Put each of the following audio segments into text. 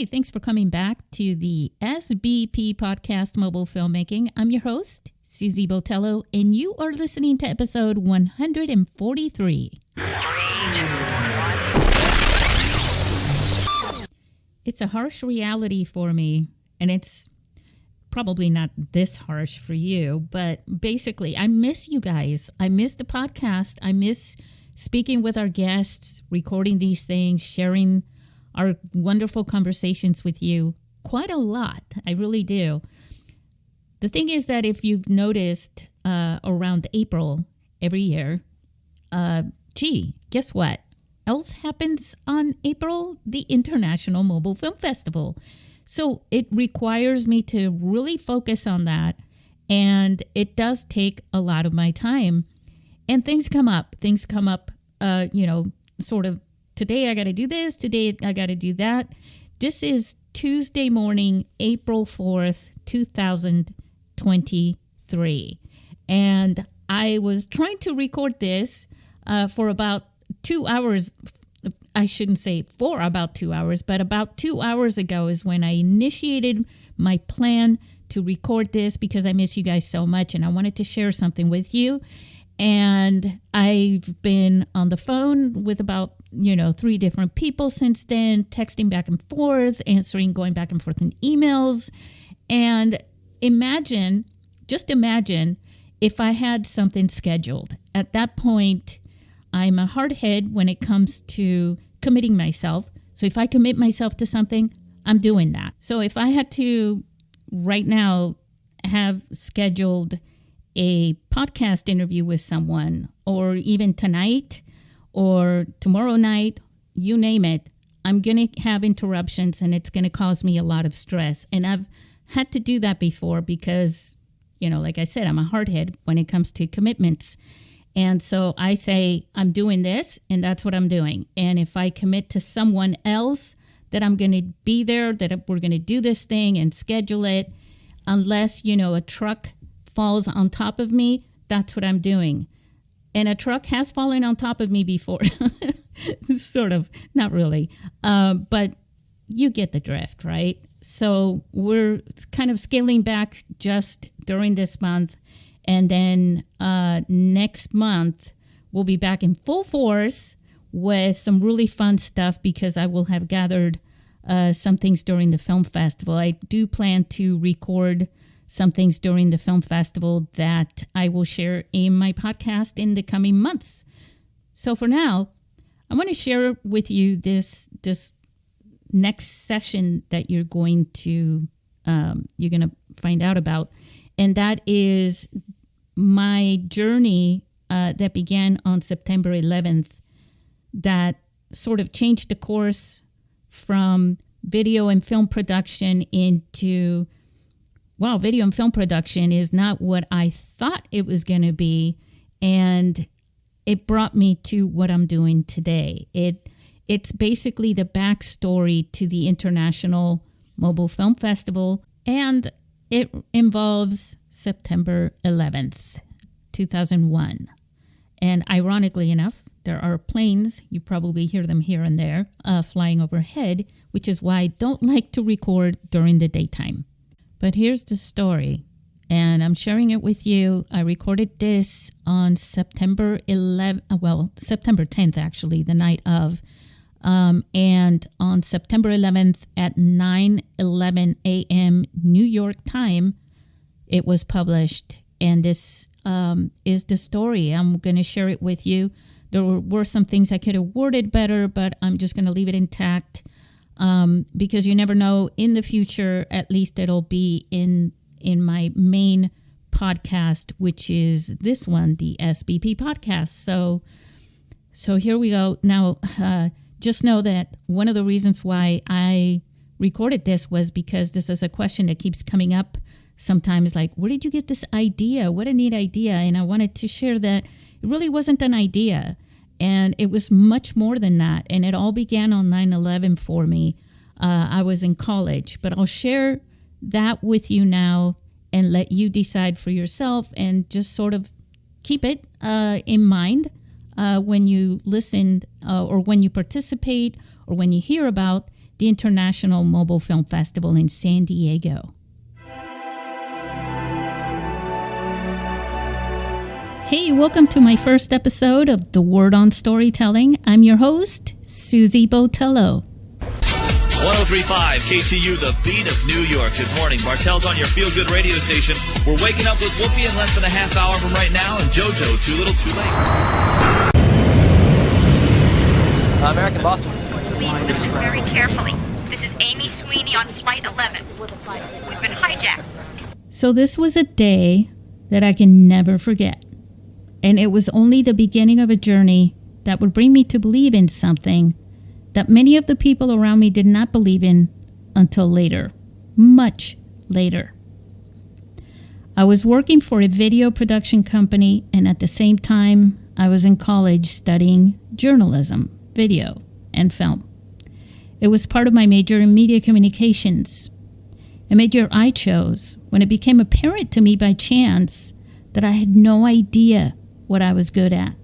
Hey, thanks for coming back to the SBP Podcast Mobile Filmmaking. I'm your host, Susy Botello, and you are listening to episode 143. It's a harsh reality for me, and it's probably not this harsh for you, but basically, I miss you guys. I miss the podcast. I miss speaking with our guests, recording these things, sharing our wonderful conversations with you quite a lot. I really do. The thing is that if you've noticed around April every year, guess what else happens on April? The International Mobile Film Festival. So it requires me to really focus on that. And it does take a lot of my time. And things come up, sort of, today I got to do this, today I got to do that. This is Tuesday morning, April 4th, 2023. And I was trying to record this for about 2 hours. I shouldn't say for about 2 hours, but about 2 hours ago is when I initiated my plan to record this because I miss you guys so much and I wanted to share something with you. And I've been on the phone with about, 3 different people since then, texting back and forth, going back and forth in emails. And just imagine if I had something scheduled. At that point, I'm a hardhead when it comes to committing myself. So if I commit myself to something, I'm doing that. So if I had to right now have scheduled a podcast interview with someone, or even tonight or tomorrow night, you name it, I'm going to have interruptions and it's going to cause me a lot of stress. And I've had to do that before because, like I said, I'm a hardhead when it comes to commitments. And so I say, I'm doing this and that's what I'm doing. And if I commit to someone else that I'm going to be there, that we're going to do this thing and schedule it, unless, a truck falls on top of me, that's what I'm doing. And a truck has fallen on top of me before. Sort of, not really. But you get the drift, right? So we're kind of scaling back just during this month. And then next month, we'll be back in full force with some really fun stuff because I will have gathered some things during the film festival. I do plan to record some things during the film festival that I will share in my podcast in the coming months. So for now, I want to share with you this next session that you're going to find out about, and that is my journey that began on September 11th that sort of changed the course from video and film production into video and film production is not what I thought it was going to be. And it brought me to what I'm doing today. It's basically the backstory to the International Mobile Film Festival. And it involves September 11th, 2001. And ironically enough, there are planes, you probably hear them here and there, flying overhead, which is why I don't like to record during the daytime. But here's the story, and I'm sharing it with you. I recorded this on September 10th, actually, the night of. And on September 11th at 9:11 a.m. New York time, it was published. And this is the story. I'm going to share it with you. There were some things I could have worded better, but I'm just going to leave it intact. Because you never know, in the future, at least it'll be in my main podcast, which is this one, the SBP Podcast. So here we go. Now, just know that one of the reasons why I recorded this was because this is a question that keeps coming up sometimes, like, where did you get this idea? What a neat idea. And I wanted to share that it really wasn't an idea. And it was much more than that. And it all began on 9/11 for me. I was in college, but I'll share that with you now and let you decide for yourself and just sort of keep it in mind when you listen or when you participate or when you hear about the International Mobile Film Festival in San Diego. Hey, welcome to my first episode of The Word on Storytelling. I'm your host, Susy Botello. 103.5 KTU, the beat of New York. Good morning. Martell's on your feel-good radio station. We're waking up with Whoopi in less than a half hour from right now, and JoJo, too little, too late. American Boston. Please listen very carefully. This is Amy Sweeney on Flight 11. We've been hijacked. So this was a day that I can never forget. And it was only the beginning of a journey that would bring me to believe in something that many of the people around me did not believe in until later, much later. I was working for a video production company, and at the same time, I was in college studying journalism, video, and film. It was part of my major in media communications, a major I chose when it became apparent to me by chance that I had no idea what I was good at.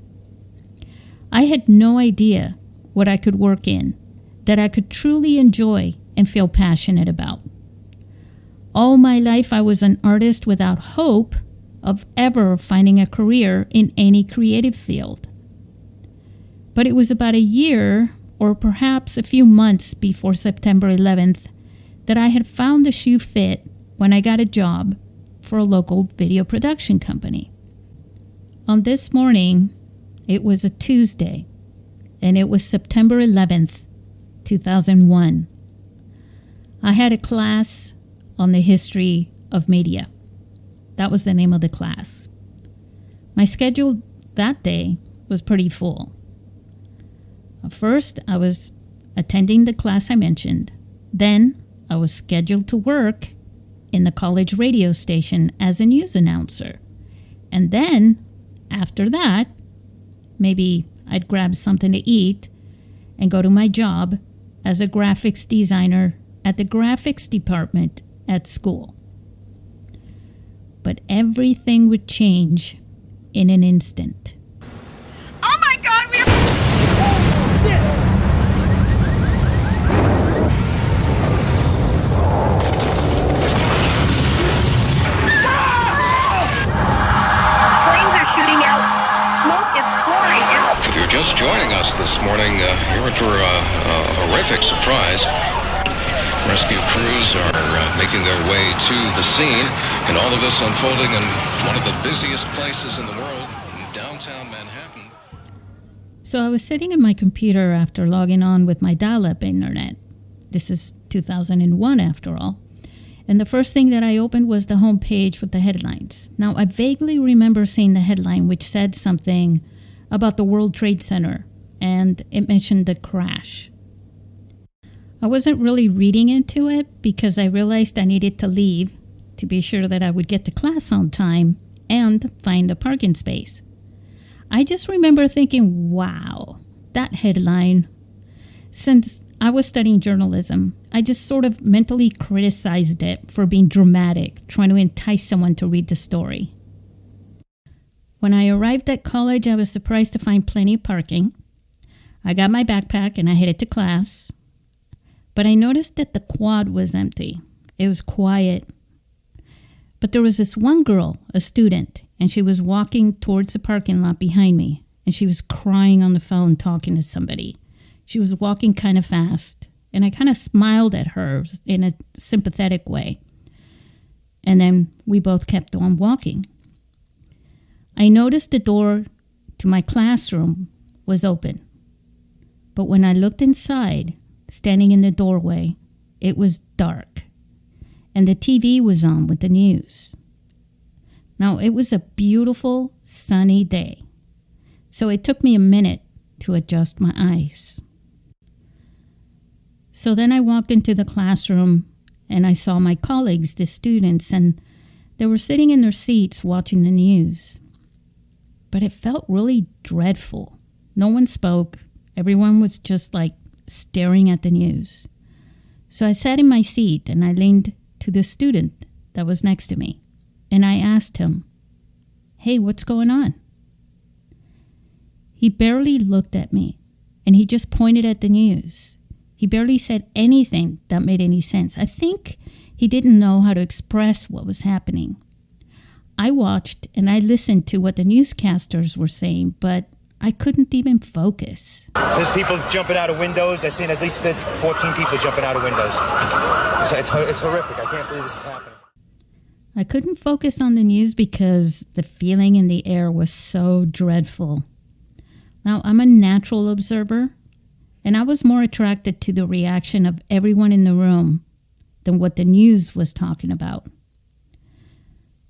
I had no idea what I could work in, that I could truly enjoy and feel passionate about. All my life I was an artist without hope of ever finding a career in any creative field. But it was about a year, or perhaps a few months before September 11th, that I had found the shoe fit when I got a job for a local video production company. On this morning, it was a Tuesday, and it was September 11th, 2001. I had a class on the history of media. That was the name of the class. My schedule that day was pretty full. First, I was attending the class I mentioned. Then, I was scheduled to work in the college radio station as a news announcer. And then, after that, maybe I'd grab something to eat and go to my job as a graphics designer at the graphics department at school. But everything would change in an instant. Oh my God, we're... Flames are shooting out. Smoke is pouring out. If you're just joining us this morning, you're in for a horrific surprise. Rescue crews are making their way to the scene, and all of this unfolding in one of the busiest places in the world, downtown Manhattan. So I was sitting at my computer after logging on with my dial-up internet. This is 2001 after all. And the first thing that I opened was the homepage with the headlines. Now, I vaguely remember seeing the headline which said something about the World Trade Center, and it mentioned the crash. I wasn't really reading into it because I realized I needed to leave to be sure that I would get to class on time and find a parking space. I just remember thinking, wow, that headline. Since I was studying journalism, I just sort of mentally criticized it for being dramatic, trying to entice someone to read the story. When I arrived at college, I was surprised to find plenty of parking. I got my backpack and I headed to class. But I noticed that the quad was empty. It was quiet. But there was this one girl, a student, and she was walking towards the parking lot behind me, and she was crying on the phone talking to somebody. She was walking kind of fast, and I kind of smiled at her in a sympathetic way. And then we both kept on walking. I noticed the door to my classroom was open. But when I looked inside, standing in the doorway, it was dark, and the TV was on with the news. Now, it was a beautiful, sunny day, so it took me a minute to adjust my eyes. So then I walked into the classroom, and I saw my colleagues, the students, and they were sitting in their seats watching the news. But it felt really dreadful. No one spoke. Everyone was just like staring at the news. So I sat in my seat and I leaned to the student that was next to me. And I asked him, "Hey, what's going on?" He barely looked at me and he just pointed at the news. He barely said anything that made any sense. I think he didn't know how to express what was happening. I watched and I listened to what the newscasters were saying, but I couldn't even focus. There's people jumping out of windows. I've seen at least 14 people jumping out of windows. It's horrific. I can't believe this is happening. I couldn't focus on the news because the feeling in the air was so dreadful. Now, I'm a natural observer, and I was more attracted to the reaction of everyone in the room than what the news was talking about.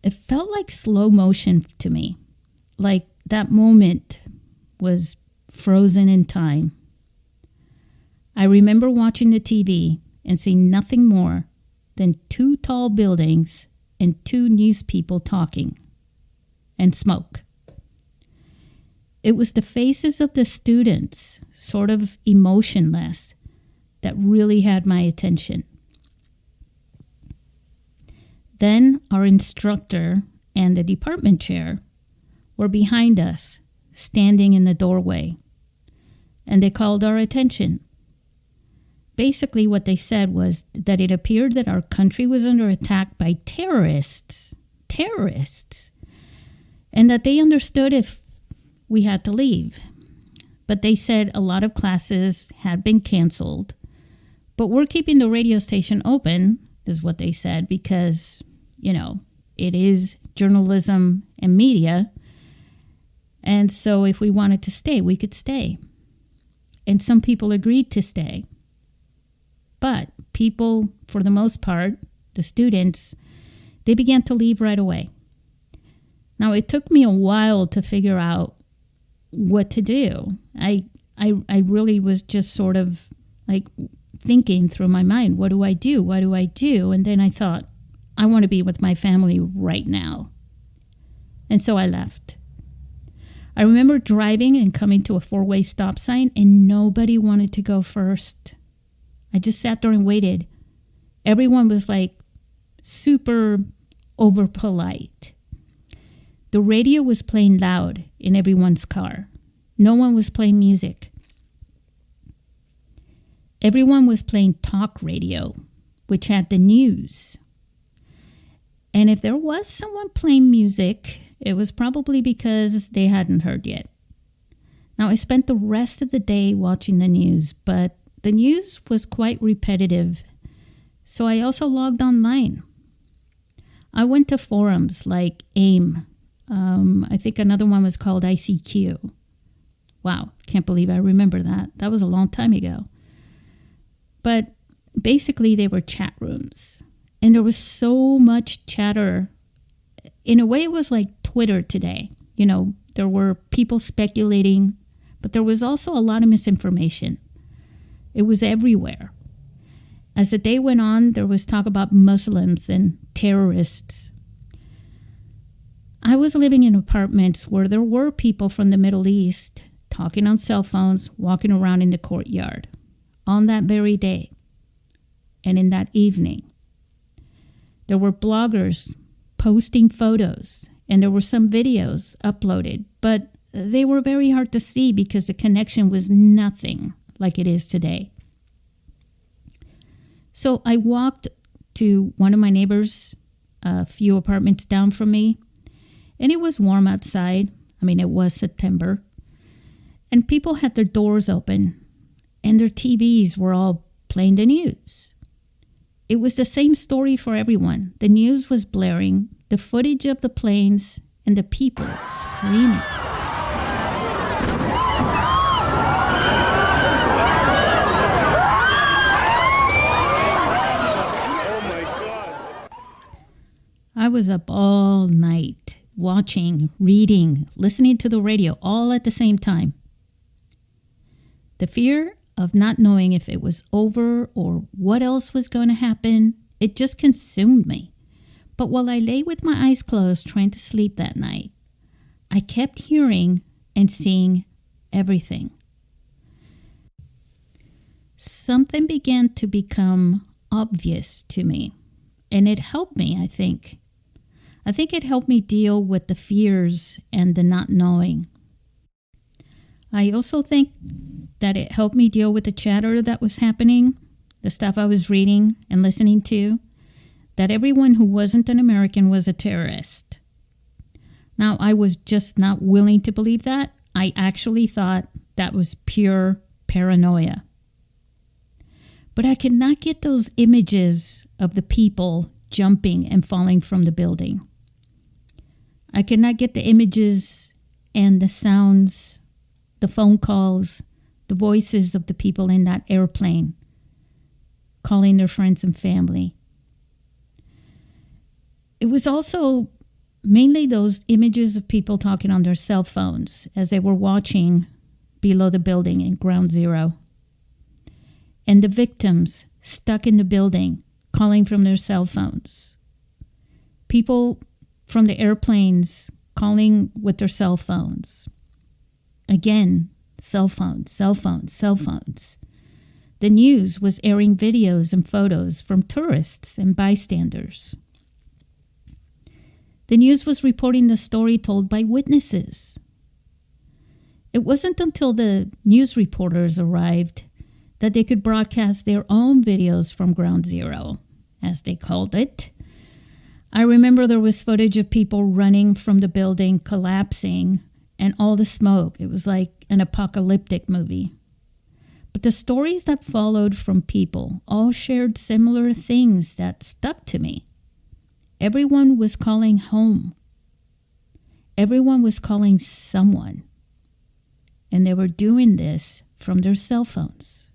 It felt like slow motion to me, like that moment was frozen in time. I remember watching the TV and seeing nothing more than 2 tall buildings and 2 news people talking and smoke. It was the faces of the students, sort of emotionless, that really had my attention. Then our instructor and the department chair were behind us, standing in the doorway, and they called our attention. Basically, what they said was that it appeared that our country was under attack by terrorists, and that they understood if we had to leave. But they said a lot of classes had been canceled, but we're keeping the radio station open, is what they said, because, it is journalism and media. And so if we wanted to stay, we could stay. And some people agreed to stay. But people, for the most part, the students, they began to leave right away. Now, it took me a while to figure out what to do. I really was just sort of like thinking through my mind, what do I do? What do I do? And then I thought, I want to be with my family right now. And so I left. I remember driving and coming to a 4-way stop sign, and nobody wanted to go first. I just sat there and waited. Everyone was like super over polite. The radio was playing loud in everyone's car. No one was playing music. Everyone was playing talk radio, which had the news. And if there was someone playing music, it was probably because they hadn't heard yet. Now, I spent the rest of the day watching the news, but the news was quite repetitive, so I also logged online. I went to forums like AIM. I think another one was called ICQ. Wow, can't believe I remember that. That was a long time ago. But basically, they were chat rooms. And there was so much chatter. In a way, it was like Twitter today. There were people speculating, but there was also a lot of misinformation. It was everywhere. As the day went on, there was talk about Muslims and terrorists. I was living in apartments where there were people from the Middle East talking on cell phones, walking around in the courtyard on that very day and in that evening. There were bloggers posting photos, and there were some videos uploaded, but they were very hard to see because the connection was nothing like it is today. So I walked to one of my neighbors, a few apartments down from me, and it was warm outside. It was September. And people had their doors open, and their TVs were all playing the news. It was the same story for everyone. The news was blaring, the footage of the planes, and the people screaming. I was up all night, watching, reading, listening to the radio, all at the same time. The fear of not knowing if it was over or what else was going to happen, it just consumed me. But while I lay with my eyes closed trying to sleep that night, I kept hearing and seeing everything. Something began to become obvious to me, and it helped me, I think. I think it helped me deal with the fears and the not knowing. I also think that it helped me deal with the chatter that was happening, the stuff I was reading and listening to, that everyone who wasn't an American was a terrorist. Now, I was just not willing to believe that. I actually thought that was pure paranoia. But I could not get those images of the people jumping and falling from the building. I could not get the images and the sounds, the phone calls, the voices of the people in that airplane calling their friends and family. It was also mainly those images of people talking on their cell phones as they were watching below the building in Ground Zero. And the victims stuck in the building calling from their cell phones. People from the airplanes calling with their cell phones. Again, cell phones, cell phones, cell phones. The news was airing videos and photos from tourists and bystanders. The news was reporting the story told by witnesses. It wasn't until the news reporters arrived that they could broadcast their own videos from Ground Zero, as they called it. I remember there was footage of people running from the building, collapsing, and all the smoke. It was like an apocalyptic movie. But the stories that followed from people all shared similar things that stuck to me. Everyone was calling home. Everyone was calling someone. And they were doing this from their cell phones.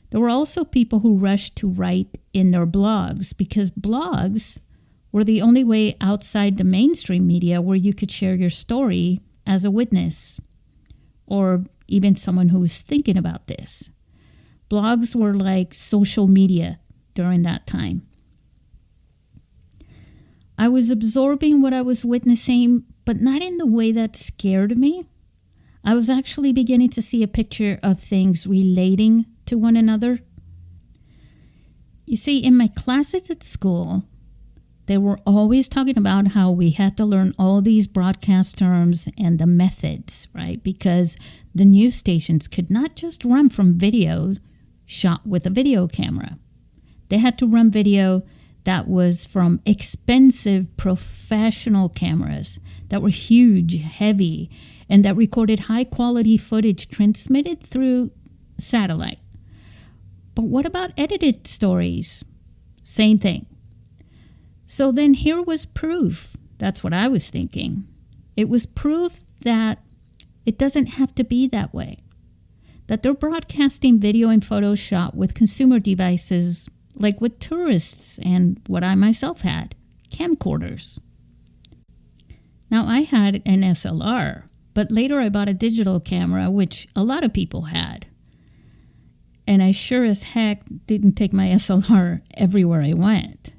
There were also people who rushed to write in their blogs because blogs were the only way outside the mainstream media where you could share your story as a witness or even someone who was thinking about this. Blogs were like social media during that time. I was absorbing what I was witnessing, but not in the way that scared me. I was actually beginning to see a picture of things relating to one another. You see, in my classes at school, they were always talking about how we had to learn all these broadcast terms and the methods, right? Because the news stations could not just run from video shot with a video camera. They had to run video that was from expensive professional cameras that were huge, heavy, and that recorded high-quality footage transmitted through satellite. But what about edited stories? Same thing. So then here was proof. That's what I was thinking. It was proof that it doesn't have to be that way. That they're broadcasting video and photos shot with consumer devices like with tourists and what I myself had, camcorders. Now I had an SLR, but later I bought a digital camera, which a lot of people had. And I sure as heck didn't take my SLR everywhere I went.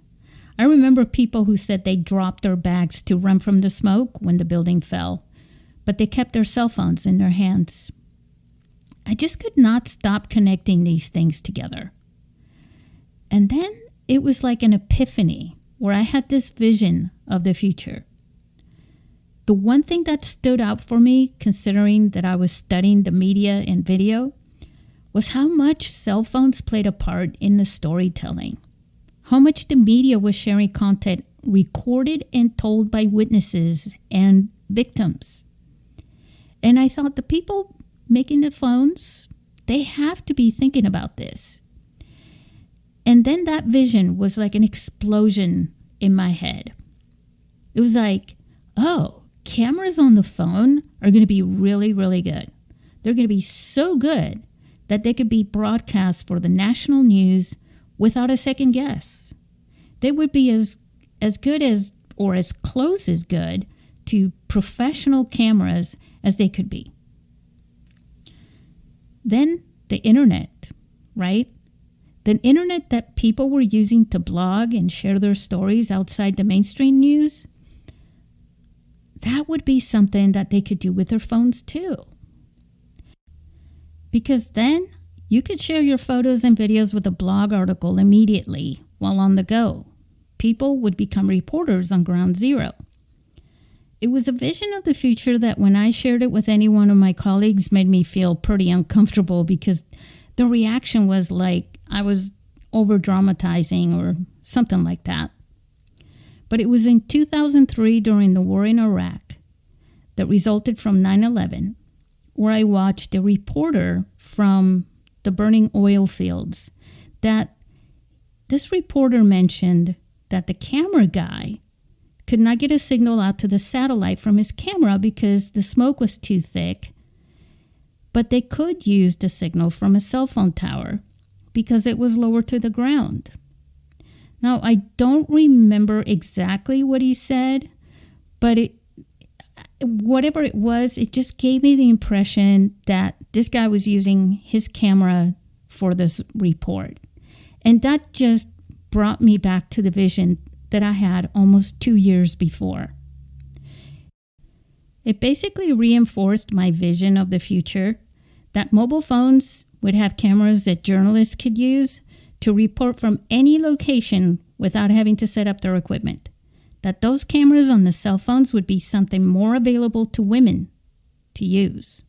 I remember people who said they dropped their bags to run from the smoke when the building fell, but they kept their cell phones in their hands. I just could not stop connecting these things together. And then it was like an epiphany where I had this vision of the future. The one thing that stood out for me, considering that I was studying the media and video, was how much cell phones played a part in the storytelling. How much the media was sharing content recorded and told by witnesses and victims. And I thought the people making the phones, they have to be thinking about this. And then that vision was like an explosion in my head. It was like, oh, cameras on the phone are going to be really, really good. They're going to be so good that they could be broadcast for the national news without a second guess. They would be as good as, or as close as good to professional cameras as they could be. Then the internet, right? The internet that people were using to blog and share their stories outside the mainstream news, that would be something that they could do with their phones too. Because then you could share your photos and videos with a blog article immediately while on the go. People would become reporters on Ground Zero. it was a vision of the future that when I shared it with any one of my colleagues made me feel pretty uncomfortable because the reaction was like I was over-dramatizing or something like that. But it was in 2003 during the war in Iraq that resulted from 9/11 where I watched a reporter from the burning oil fields that this reporter mentioned that the camera guy could not get a signal out to the satellite from his camera because the smoke was too thick, but they could use the signal from a cell phone tower because it was lower to the ground. Now, I don't remember exactly what he said, but whatever it was, it just gave me the impression that this guy was using his camera for this report. And that just brought me back to the vision that I had almost 2 years before. It basically reinforced my vision of the future, that mobile phones would have cameras that journalists could use to report from any location without having to set up their equipment. That those cameras on the cell phones would be something more available to women to use.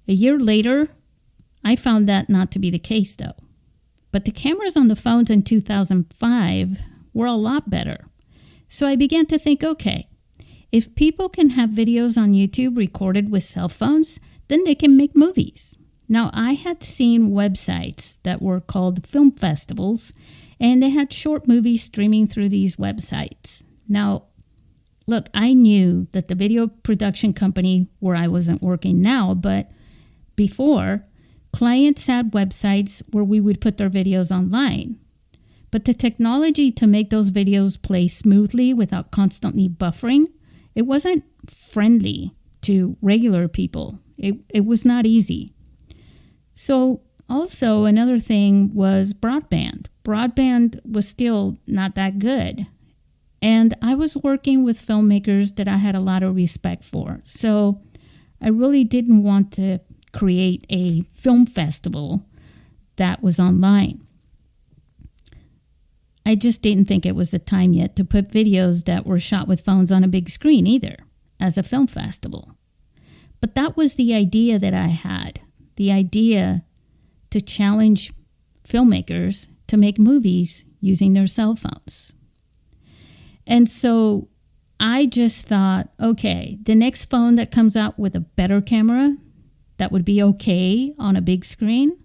A year later, I found that not to be the case though. But the cameras on the phones in 2005 were a lot better. So I began to think, okay, if people can have videos on YouTube recorded with cell phones, then they can make movies. Now, I had seen websites that were called film festivals, and they had short movies streaming through these websites. Now, look, I knew that the video production company where I wasn't working now, but before, clients had websites where we would put their videos online. But the technology to make those videos play smoothly without constantly buffering, it wasn't friendly to regular people. It was not easy. So also another thing was broadband. Broadband was still not that good. And I was working with filmmakers that I had a lot of respect for. So I really didn't want to create a film festival that was online. I just didn't think it was the time yet to put videos that were shot with phones on a big screen either as a film festival. But that was the idea that I had, the idea to challenge filmmakers to make movies using their cell phones. And so I just thought, okay, the next phone that comes out with a better camera that would be okay on a big screen,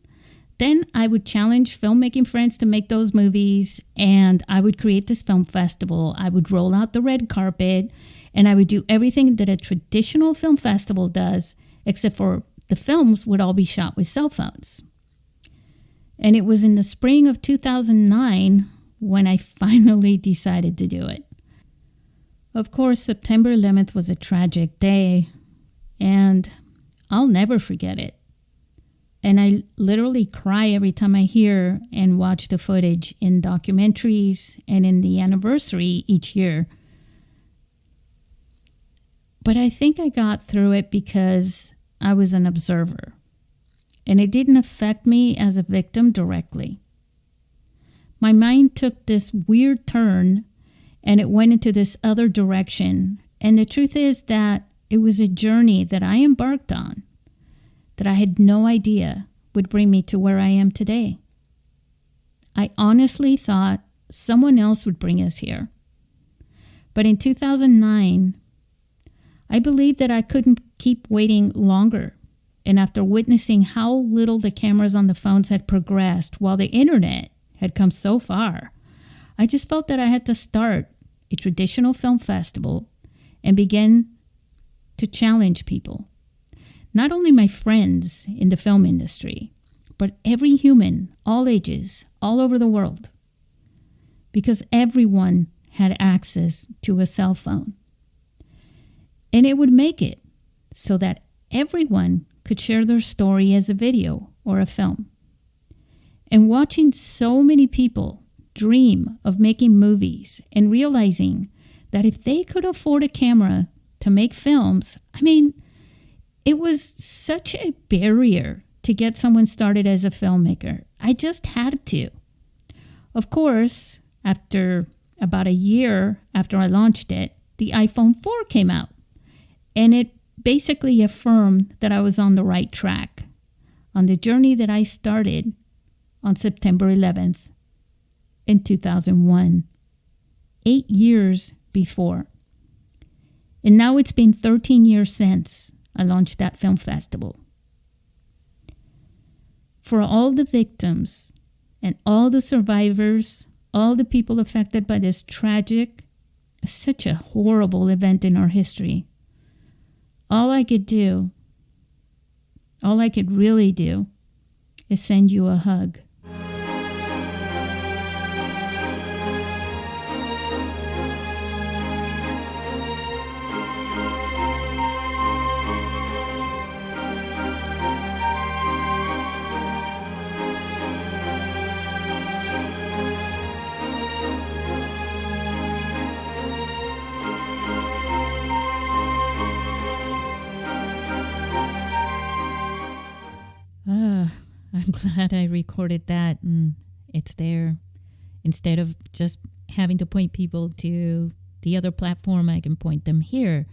then I would challenge filmmaking friends to make those movies, and I would create this film festival. I would roll out the red carpet, and I would do everything that a traditional film festival does, except for the films would all be shot with cell phones. And it was in the spring of 2009 when I finally decided to do it. Of course, September 11th was a tragic day, and I'll never forget it. And I literally cry every time I hear and watch the footage in documentaries and in the anniversary each year. But I think I got through it because I was an observer. And it didn't affect me as a victim directly. My mind took this weird turn and it went into this other direction. And the truth is that it was a journey that I embarked on that I had no idea would bring me to where I am today. I honestly thought someone else would bring us here. But in 2009, I believed that I couldn't keep waiting longer. And after witnessing how little the cameras on the phones had progressed while the internet had come so far, I just felt that I had to start a traditional film festival and begin to challenge people. Not only my friends in the film industry, but every human, all ages, all over the world. Because everyone had access to a cell phone. And it would make it so that everyone could share their story as a video or a film. And watching so many people dream of making movies and realizing that if they could afford a camera to make films, it was such a barrier to get someone started as a filmmaker. I just had to. Of course, after about a year after I launched it, the iPhone 4 came out. And it basically affirmed that I was on the right track on the journey that I started on September 11th in 2001, 8 years before. And now it's been 13 years since I launched that film festival. For all the victims and all the survivors, all the people affected by this tragic, such a horrible event in our history, all I could really do, is send you a hug. I'm glad I recorded that and it's there. Instead of just having to point people to the other platform, I can point them here.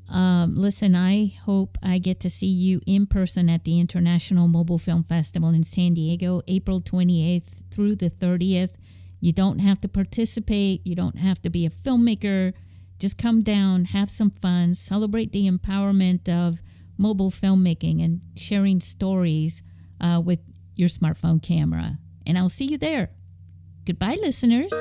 Listen, I hope I get to see you in person at the International Mobile Film Festival in San Diego, April 28th through the 30th. You don't have to participate. You don't have to be a filmmaker. Just come down, have some fun, celebrate the empowerment of mobile filmmaking and sharing stories with your smartphone camera. And I'll see you there. Goodbye, listeners.